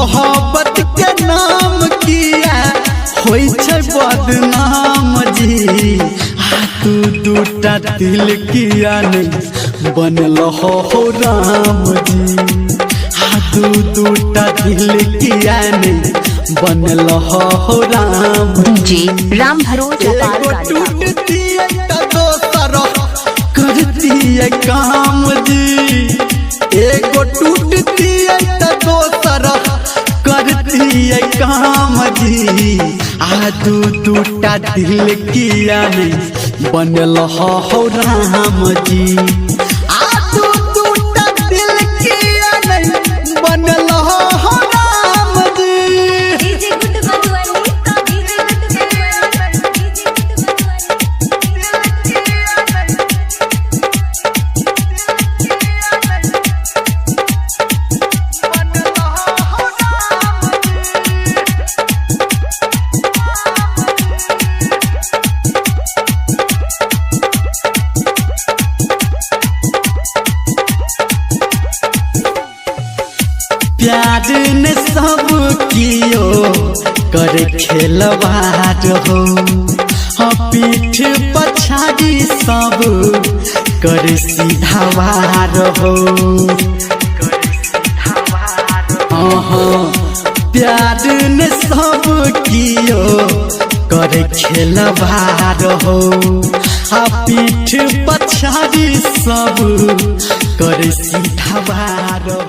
मोहब्बत के नाम किया होई छै बदनाम जी। तू दूटा दिल किया नहीं बनल हो राम जी। तू दूटा दिल किया नहीं बनल हो राम जी। राम भरोसा एगो टूटती तो दोसर करती है काम जी। एगो टूटती तो दोसर करती है काम जी। तू दूटा दिल किया नहीं बनल हो राम जी। तू दूटा दिल किया नहीं बनल हो राम जी। प्यार ने सब कियो करे खेलवार हो। पीठ पछाड़ी सब करे सीधावार हो। प्यार ने सब कियो करे खेलवार हो। पीठ पछाड़ी सब करे सीधावार हो।